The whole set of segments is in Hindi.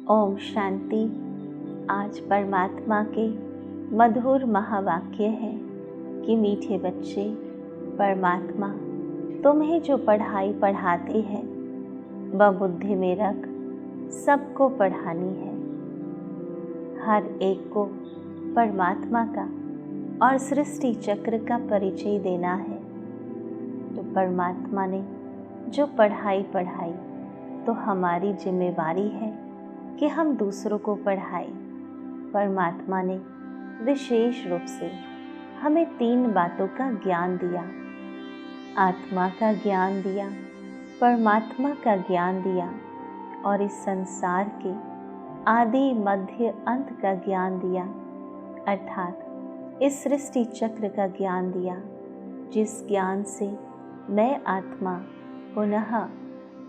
ओम शांति। आज परमात्मा के मधुर महावाक्य है कि मीठे बच्चे, परमात्मा तुम्हें जो पढ़ाई पढ़ाते हैं वह बुद्धि में रख सबको पढ़ानी है। हर एक को परमात्मा का और सृष्टि चक्र का परिचय देना है। तो परमात्मा ने जो पढ़ाई पढ़ाई तो हमारी जिम्मेवारी है कि हम दूसरों को पढ़ाएं। परमात्मा ने विशेष रूप से हमें 3 बातों का ज्ञान दिया। आत्मा का ज्ञान दिया, परमात्मा का ज्ञान दिया और इस संसार के आदि मध्य अंत का ज्ञान दिया, अर्थात इस सृष्टि चक्र का ज्ञान दिया, जिस ज्ञान से मैं आत्मा पुनः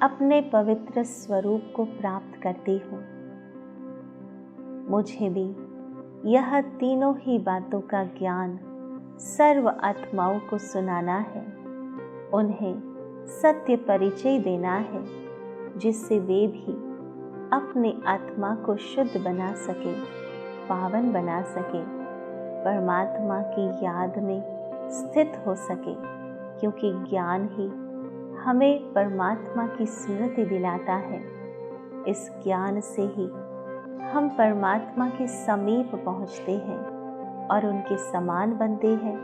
अपने पवित्र स्वरूप को प्राप्त करती हूँ। मुझे भी यह तीनों ही बातों का ज्ञान सर्व आत्माओं को सुनाना है, उन्हें सत्य परिचय देना है, जिससे वे भी अपनी आत्मा को शुद्ध बना सके, पावन बना सके, परमात्मा की याद में स्थित हो सके, क्योंकि ज्ञान ही हमें परमात्मा की स्मृति दिलाता है। इस ज्ञान से ही हम परमात्मा के समीप पहुंचते हैं और उनके समान बनते हैं।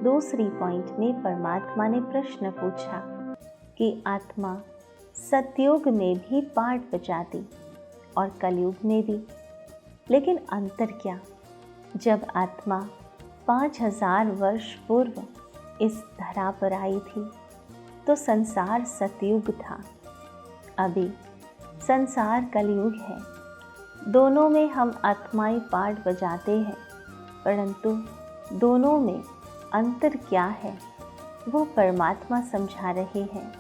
दूसरी पॉइंट में परमात्मा ने प्रश्न पूछा कि आत्मा सतयुग में भी पाठ बजाती और कलयुग में भी, लेकिन अंतर क्या? जब आत्मा 5000 वर्ष पूर्व इस धरा पर आई थी तो संसार सतयुग था, अभी संसार कलयुग है। दोनों में हम आत्माएं पाठ बजाते हैं, परंतु दोनों में अंतर क्या है वो परमात्मा समझा रहे हैं।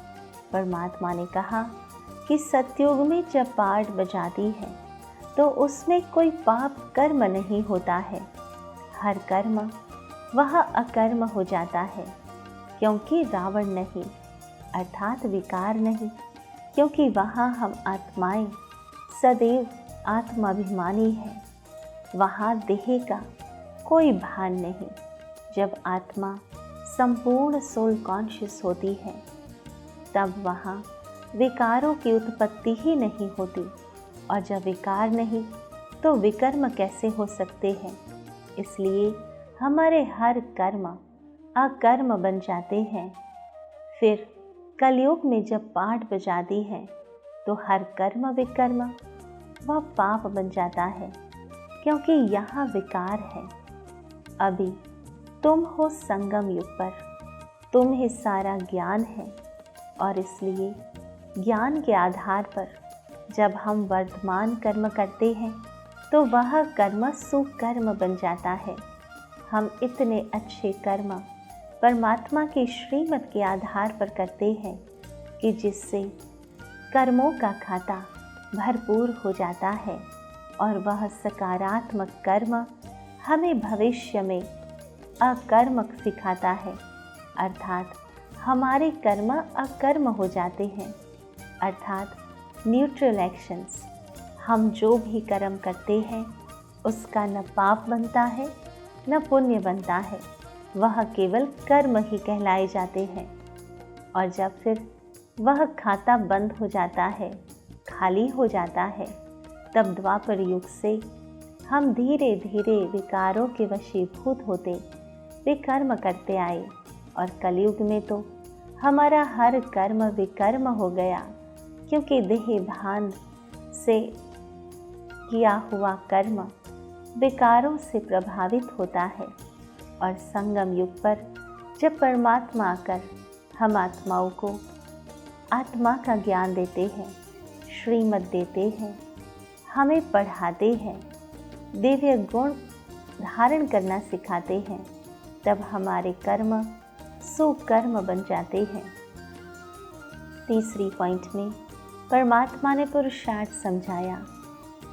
परमात्मा ने कहा कि सतयुग में जब पाठ बजाती है तो उसमें कोई पाप कर्म नहीं होता है, हर कर्म वह अकर्म हो जाता है, क्योंकि रावण नहीं, अर्थात विकार नहीं, क्योंकि वहाँ हम आत्माएं सदैव आत्माभिमानी है, वहाँ देह का कोई भान नहीं। जब आत्मा संपूर्ण सोल कॉन्शियस होती है तब वहाँ विकारों की उत्पत्ति ही नहीं होती, और जब विकार नहीं तो विकर्म कैसे हो सकते हैं। इसलिए हमारे हर कर्म अकर्म बन जाते हैं। फिर कलयुग में जब पाठ बजाती है तो हर कर्म विकर्म वह पाप बन जाता है, क्योंकि यहाँ विकार है। अभी तुम हो संगम युग पर, तुम्हें सारा ज्ञान है, और इसलिए ज्ञान के आधार पर जब हम वर्तमान कर्म करते हैं तो वह कर्म सुकर्म बन जाता है। हम इतने अच्छे कर्म परमात्मा की श्रीमत के आधार पर करते हैं कि जिससे कर्मों का खाता भरपूर हो जाता है, और वह सकारात्मक कर्म हमें भविष्य में अकर्मक सिखाता है, अर्थात हमारे कर्म अकर्म हो जाते हैं, अर्थात न्यूट्रल एक्शंस। हम जो भी कर्म करते हैं उसका न पाप बनता है न पुण्य बनता है, वह केवल कर्म ही कहलाए जाते हैं। और जब फिर वह खाता बंद हो जाता है, खाली हो जाता है, तब द्वापर युग से हम धीरे धीरे विकारों के वशीभूत होते विकर्म करते आए, और कलयुग में तो हमारा हर कर्म विकर्म हो गया, क्योंकि देह भान से किया हुआ कर्म विकारों से प्रभावित होता है। और संगम युग पर जब परमात्मा आकर हम आत्माओं को आत्मा का ज्ञान देते हैं, श्रीमत देते हैं, हमें पढ़ाते हैं, दिव्य गुण धारण करना सिखाते हैं, तब हमारे कर्म सुकर्म बन जाते हैं। तीसरी पॉइंट में परमात्मा ने पुरुषार्थ समझाया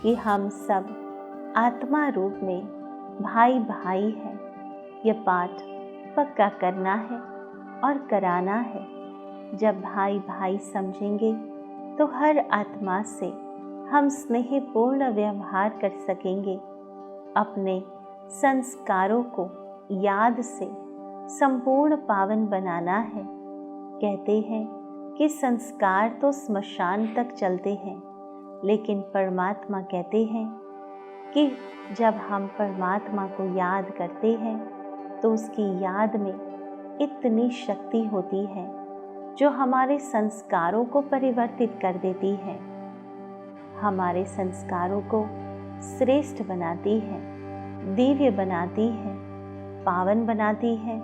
कि हम सब आत्मा रूप में भाई भाई हैं। यह पाठ पक्का करना है और कराना है। जब भाई भाई समझेंगे तो हर आत्मा से हम स्नेहपूर्ण व्यवहार कर सकेंगे। अपने संस्कारों को याद से संपूर्ण पावन बनाना है। कहते हैं कि संस्कार तो स्मशान तक चलते हैं, लेकिन परमात्मा कहते हैं कि जब हम परमात्मा को याद करते हैं तो उसकी याद में इतनी शक्ति होती है जो हमारे संस्कारों को परिवर्तित कर देती है, हमारे संस्कारों को श्रेष्ठ बनाती है, दिव्य बनाती है, पावन बनाती है।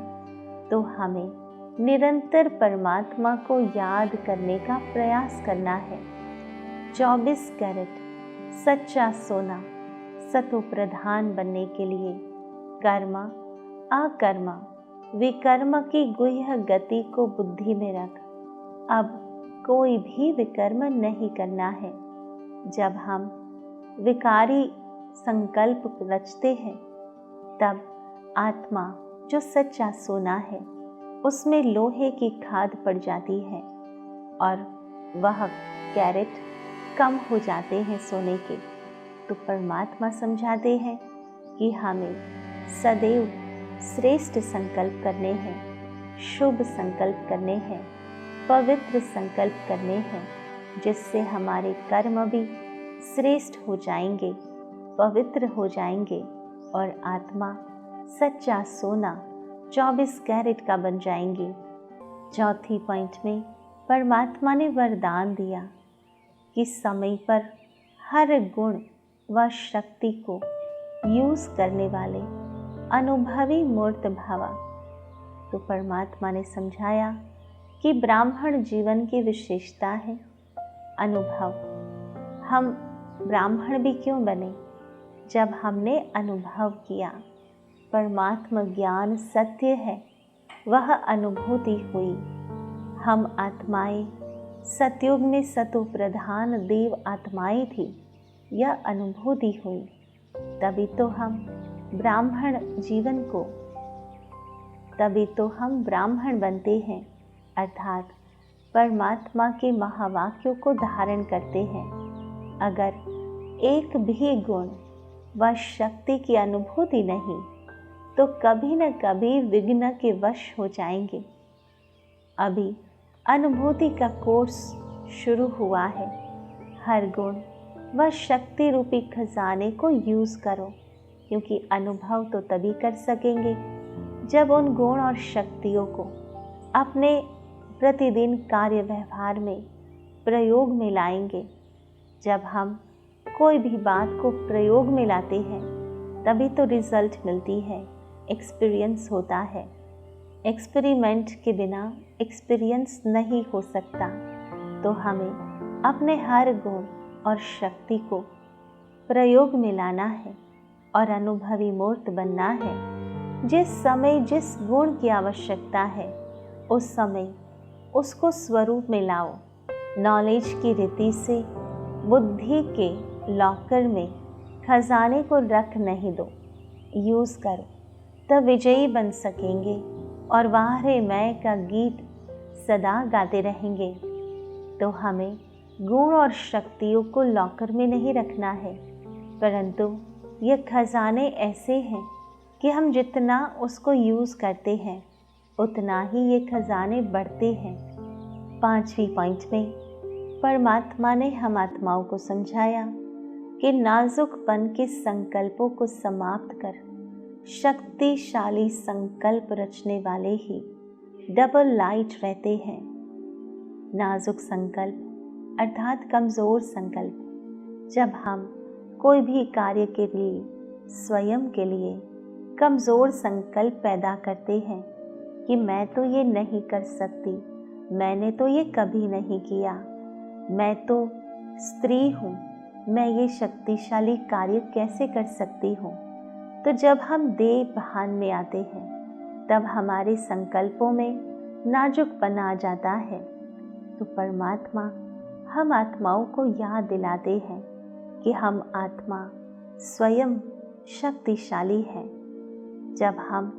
तो हमें निरंतर परमात्मा को याद करने का प्रयास करना है। 24 कैरेट सच्चा सोना सतो प्रधान बनने के लिए कर्म अकर्म विकर्म की गुह्य गति को बुद्धि में रख अब कोई भी विकर्म नहीं करना है। जब हम विकारी संकल्प रचते हैं तब आत्मा जो सच्चा सोना है उसमें लोहे की खाद पड़ जाती है और वह कैरेट कम हो जाते हैं सोने के। तो परमात्मा समझाते हैं कि हमें सदैव श्रेष्ठ संकल्प करने हैं, शुभ संकल्प करने हैं, पवित्र संकल्प करने हैं, जिससे हमारे कर्म भी श्रेष्ठ हो जाएंगे, पवित्र हो जाएंगे और आत्मा सच्चा सोना 24 कैरेट का बन जाएंगी। चौथी पॉइंट में परमात्मा ने वरदान दिया कि समय पर हर गुण व शक्ति को यूज करने वाले अनुभवी मूर्त भवा। तो परमात्मा ने समझाया कि ब्राह्मण जीवन की विशेषता है अनुभव। हम ब्राह्मण भी क्यों बने? जब हमने अनुभव किया परमात्मा ज्ञान सत्य है, वह अनुभूति हुई। हम आत्माएं सतयुग में सतो प्रधान देव आत्माएं थी, यह अनुभूति हुई। तभी तो हम ब्राह्मण बनते हैं, अर्थात परमात्मा के महावाक्यों को धारण करते हैं। अगर एक भी गुण व शक्ति की अनुभूति नहीं तो कभी न कभी विघ्न के वश हो जाएंगे। अभी अनुभूति का कोर्स शुरू हुआ है। हर गुण व शक्ति रूपी खजाने को यूज करो, क्योंकि अनुभव तो तभी कर सकेंगे जब उन गुण और शक्तियों को अपने प्रतिदिन कार्य व्यवहार में प्रयोग में लाएंगे। जब हम कोई भी बात को प्रयोग में लाते हैं तभी तो रिजल्ट मिलती है, एक्सपीरियंस होता है। एक्सपेरिमेंट के बिना एक्सपीरियंस नहीं हो सकता। तो हमें अपने हर गुण और शक्ति को प्रयोग में लाना है और अनुभवी मूर्त बनना है। जिस समय जिस गुण की आवश्यकता है उस समय उसको स्वरूप में लाओ। नॉलेज की रीति से बुद्धि के लॉकर में खजाने को रख नहीं दो, यूज़ करो, तब विजयी बन सकेंगे और वाह रे मैं का गीत सदा गाते रहेंगे। तो हमें गुण और शक्तियों को लॉकर में नहीं रखना है, परंतु ये खजाने ऐसे हैं कि हम जितना उसको यूज़ करते हैं उतना ही ये खजाने बढ़ते हैं। 5वीं पॉइंट में परमात्मा ने हम आत्माओं को समझाया कि नाजुकपन के संकल्पों को समाप्त कर शक्तिशाली संकल्प रचने वाले ही डबल लाइट रहते हैं। नाजुक संकल्प अर्थात कमज़ोर संकल्प। जब हम कोई भी कार्य के लिए स्वयं के लिए कमज़ोर संकल्प पैदा करते हैं कि मैं तो ये नहीं कर सकती, मैंने तो ये कभी नहीं किया, मैं तो स्त्री हूँ, मैं ये शक्तिशाली कार्य कैसे कर सकती हूँ। तो जब हम देह भान में आते हैं तब हमारे संकल्पों में नाजुकपन आ जाता है। तो परमात्मा हम आत्माओं को याद दिलाते हैं कि हम आत्मा स्वयं शक्तिशाली है। जब हम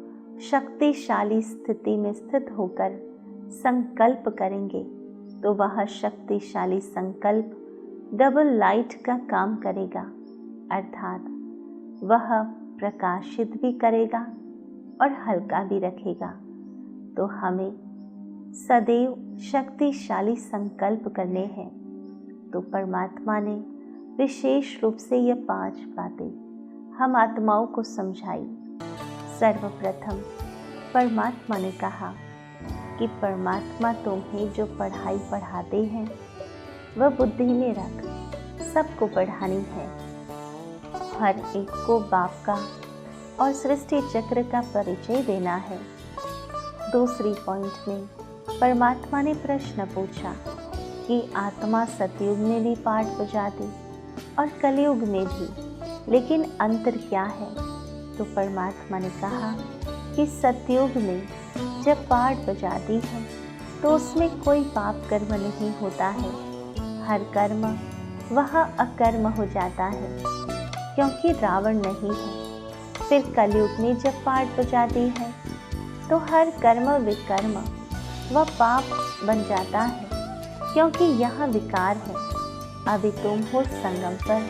शक्तिशाली स्थिति में स्थित होकर संकल्प करेंगे तो वह शक्तिशाली संकल्प डबल लाइट का काम करेगा, अर्थात वह प्रकाशित भी करेगा और हल्का भी रखेगा। तो हमें सदैव शक्तिशाली संकल्प करने हैं। तो परमात्मा ने विशेष रूप से ये 5 बातें हम आत्माओं को समझाई। सर्वप्रथम परमात्मा ने कहा कि परमात्मा तुम्हें जो पढ़ाई पढ़ाते हैं वह बुद्धि में रख, सबको पढ़ानी है। हर एक को बाप का और सृष्टि चक्र का परिचय देना है। दूसरी पॉइंट में परमात्मा ने प्रश्न पूछा कि आत्मा सतयुग में भी पाठ बजाती और कलयुग में भी, लेकिन अंतर क्या है? तो परमात्मा ने कहा कि सतयुग में जब पाठ बजाती है तो उसमें कोई पाप कर्म नहीं होता है, हर कर्म वह अकर्म हो जाता है क्योंकि रावण नहीं है। फिर कलयुग में जब पाठ बजाती है तो हर कर्म विकर्म वह पाप बन जाता है क्योंकि यहाँ विकार है। अभी तुम हो संगम पर,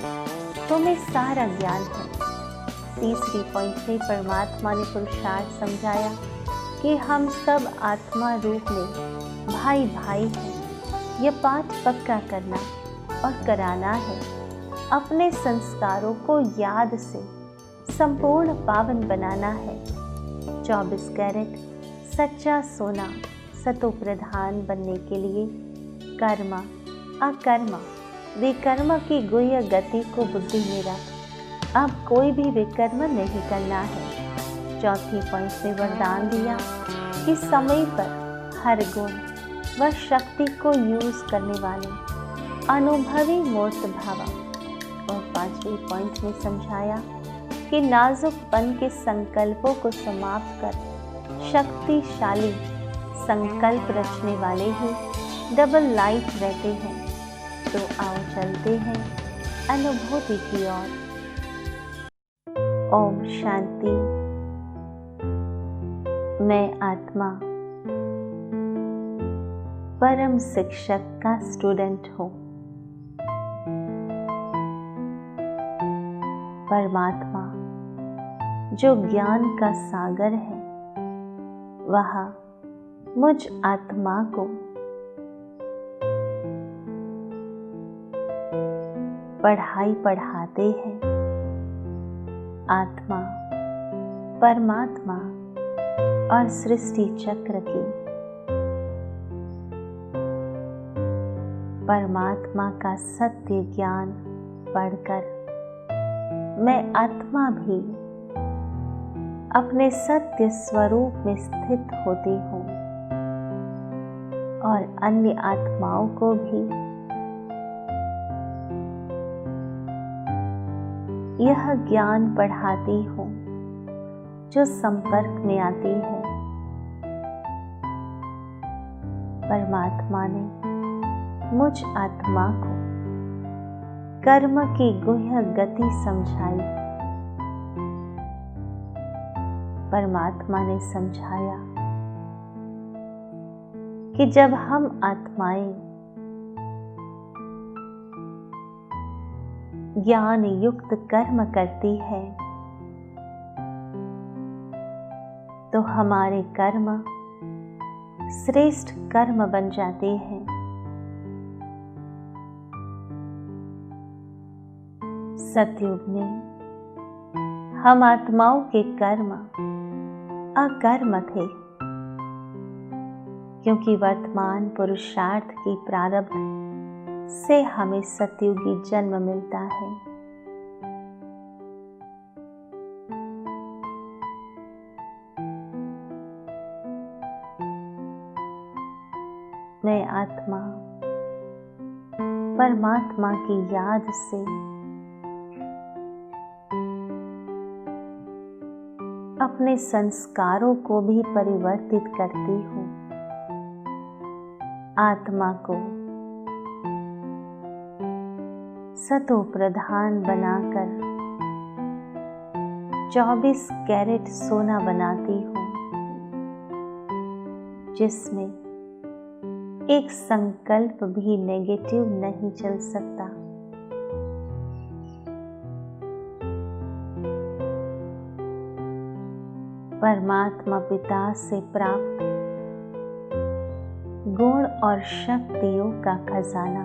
तुम्हें सारा ज्ञान है। तीसरी पॉइंट में परमात्मा ने पुरुषार्थ समझाया कि हम सब आत्मा रूप में भाई भाई हैं। यह पाठ पक्का करना और कराना है। अपने संस्कारों को याद से संपूर्ण पावन बनाना है। 24 कैरेट सच्चा सोना सतो प्रधान बनने के लिए कर्म अकर्म विकर्म की गुह्य गति को बुद्धि में रख। अब कोई भी विकर्म नहीं करना है। चौथी पॉइंट में वरदान दिया कि समय पर हर गुण व शक्ति को यूज करने वाले अनुभवी मूर्त भाव। और पांचवी पॉइंट में समझाया कि नाजुकपन के संकल्पों को समाप्त कर शक्तिशाली संकल्प रचने वाले ही डबल लाइट रहते हैं। तो आओ चलते हैं अनुभूति की ओर। ओम शांति। मैं आत्मा परम शिक्षक का स्टूडेंट हूँ। परमात्मा जो ज्ञान का सागर है वह मुझ आत्मा को पढ़ाई पढ़ाते हैं। आत्मा परमात्मा और सृष्टि चक्र की परमात्मा का सत्य ज्ञान पढ़कर मैं आत्मा भी अपने सत्य स्वरूप में स्थित होती हूँ और अन्य आत्माओं को भी यह ज्ञान पढ़ाती हूँ जो संपर्क में आती है। परमात्मा ने मुझ आत्मा को कर्म की गुह्य गति समझाई। परमात्मा ने समझाया कि जब हम आत्माएं ज्ञान युक्त कर्म करती है तो हमारे कर्म श्रेष्ठ कर्म बन जाते हैं। सतयुग में हम आत्माओं के कर्म अकर्म थे क्योंकि वर्तमान पुरुषार्थ की प्रारब्ध से हमें सतयुगी जन्म मिलता है। मैं आत्मा परमात्मा की याद से अपने संस्कारों को भी परिवर्तित करती हूँ। आत्मा को सतो प्रधान बनाकर 24 कैरेट सोना बनाती हूँ जिसमें एक संकल्प भी नेगेटिव नहीं चल सकता। परमात्मा पिता से प्राप्त गुण और शक्तियों का खजाना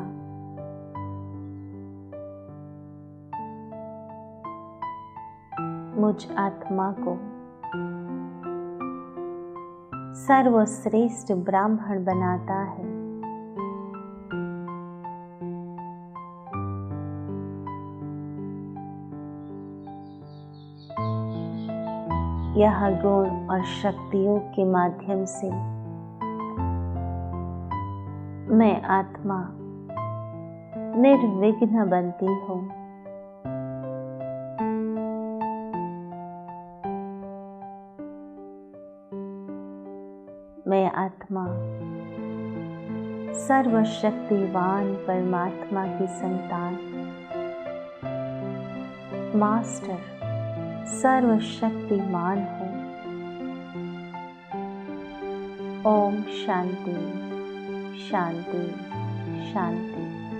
मुझ आत्मा को सर्वश्रेष्ठ ब्राह्मण बनाता है। यह गुण और शक्तियों के माध्यम से मैं आत्मा निर्विघ्न बनती हूँ। मैं आत्मा सर्वशक्तिवान परमात्मा की संतान, मास्टर सर्वशक्तिमान हूँ। ओम शांति शांति शांति।